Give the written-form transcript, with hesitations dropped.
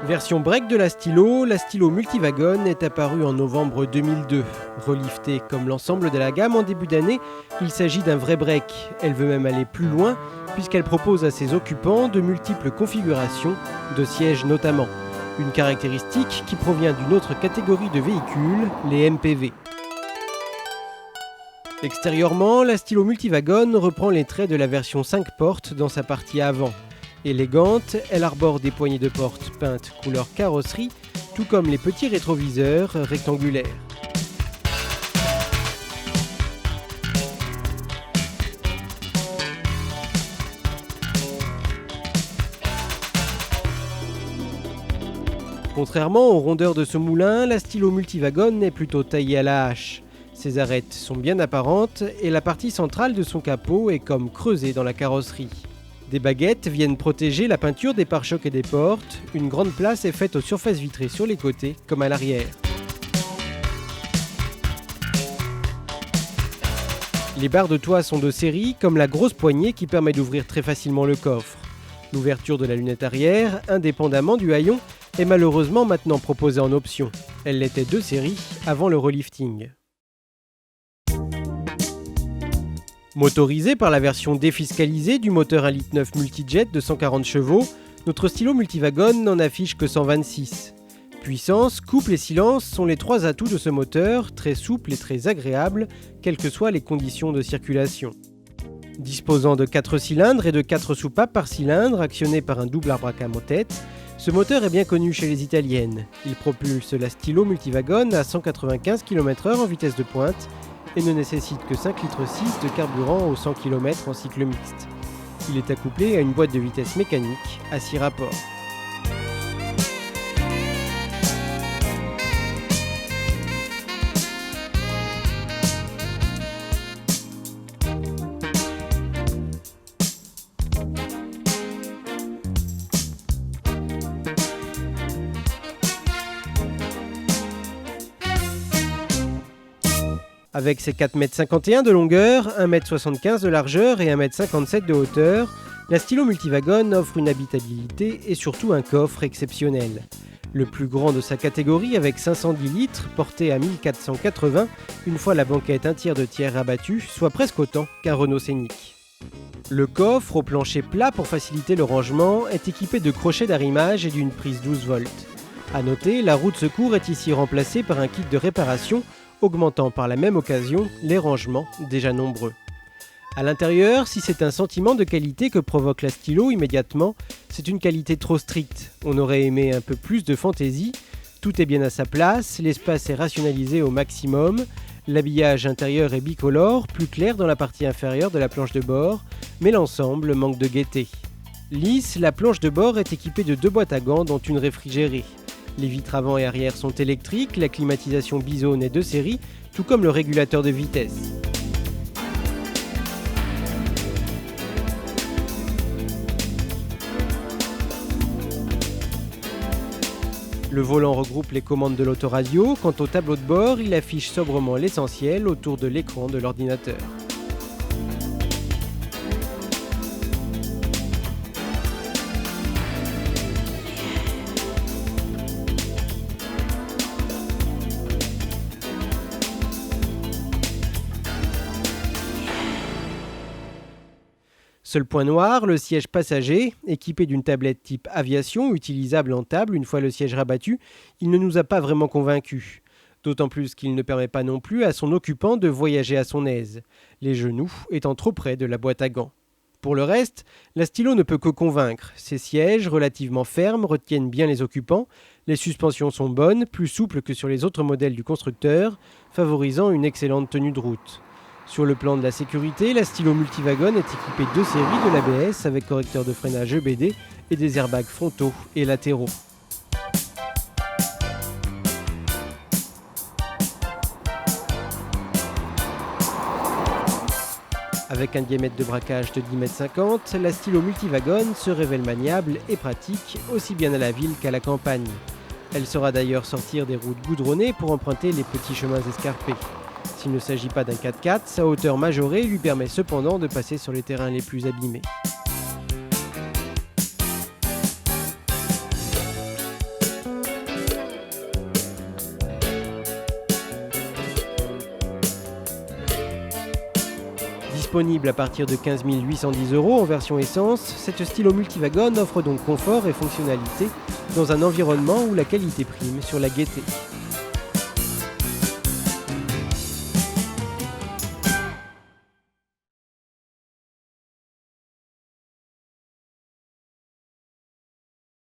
Version break de la stylo Multiwagon est apparue en novembre 2002. Relifté comme l'ensemble de la gamme en début d'année, il s'agit d'un vrai break. Elle veut même aller plus loin puisqu'elle propose à ses occupants de multiples configurations, de sièges notamment. Une caractéristique qui provient d'une autre catégorie de véhicules, les MPV. Extérieurement, la stylo Multiwagon reprend les traits de la version 5 portes dans sa partie avant. Élégante, elle arbore des poignées de porte peintes couleur carrosserie, tout comme les petits rétroviseurs rectangulaires. Contrairement aux rondeurs de ce moulin, la stylo Multiwagon est plutôt taillée à la hache. Ses arêtes sont bien apparentes et la partie centrale de son capot est comme creusée dans la carrosserie. Des baguettes viennent protéger la peinture des pare-chocs et des portes. Une grande place est faite aux surfaces vitrées sur les côtés comme à l'arrière. Les barres de toit sont de série, comme la grosse poignée qui permet d'ouvrir très facilement le coffre. L'ouverture de la lunette arrière, indépendamment du haillon, est malheureusement maintenant proposée en option. Elle l'était de série avant le relifting. Motorisé par la version défiscalisée du moteur 1,9 litre multijet de 140 chevaux, notre stylo Multiwagon n'en affiche que 126. Puissance, couple et silence sont les trois atouts de ce moteur, très souple et très agréable, quelles que soient les conditions de circulation. Disposant de 4 cylindres et de 4 soupapes par cylindre, actionnés par un double arbre à cam en tête, ce moteur est bien connu chez les italiennes. Il propulse la stylo Multiwagon à 195 km/h en vitesse de pointe, et ne nécessite que 5,6 litres de carburant aux 100 km en cycle mixte. Il est accouplé à une boîte de vitesse mécanique à 6 rapports. Avec ses 4,51 m de longueur, 1,75 m de largeur et 1,57 m de hauteur, la stylo Multiwagon offre une habitabilité et surtout un coffre exceptionnel. Le plus grand de sa catégorie avec 510 litres, porté à 1480, une fois la banquette 1/3 de tiers rabattue, soit presque autant qu'un Renault Scénic. Le coffre, au plancher plat pour faciliter le rangement, est équipé de crochets d'arrimage et d'une prise 12 volts. A noter, la roue de secours est ici remplacée par un kit de réparation, augmentant par la même occasion les rangements déjà nombreux. À l'intérieur, si c'est un sentiment de qualité que provoque la stylo immédiatement, c'est une qualité trop stricte. On aurait aimé un peu plus de fantaisie. Tout est bien à sa place, l'espace est rationalisé au maximum, l'habillage intérieur est bicolore, plus clair dans la partie inférieure de la planche de bord, mais l'ensemble manque de gaieté. Lisse, la planche de bord est équipée de 2 boîtes à gants dont une réfrigérée. Les vitres avant et arrière sont électriques, la climatisation bisone est de série, tout comme le régulateur de vitesse. Le volant regroupe les commandes de l'autoradio. Quant au tableau de bord, il affiche sobrement l'essentiel autour de l'écran de l'ordinateur. Seul point noir, le siège passager, équipé d'une tablette type aviation, utilisable en table une fois le siège rabattu, il ne nous a pas vraiment convaincus. D'autant plus qu'il ne permet pas non plus à son occupant de voyager à son aise, les genoux étant trop près de la boîte à gants. Pour le reste, la stylo ne peut que convaincre. Ses sièges, relativement fermes, retiennent bien les occupants, les suspensions sont bonnes, plus souples que sur les autres modèles du constructeur, favorisant une excellente tenue de route. Sur le plan de la sécurité, la stylo Multiwagon est équipée de série de l'ABS avec correcteur de freinage EBD et des airbags frontaux et latéraux. Avec un diamètre de braquage de 10,50 m, la stylo Multiwagon se révèle maniable et pratique aussi bien à la ville qu'à la campagne. Elle saura d'ailleurs sortir des routes goudronnées pour emprunter les petits chemins escarpés. S'il ne s'agit pas d'un 4x4, sa hauteur majorée lui permet cependant de passer sur les terrains les plus abîmés. Disponible à partir de 15 810 € en version essence, cette stylo multiwagon offre donc confort et fonctionnalité dans un environnement où la qualité prime sur la gaieté.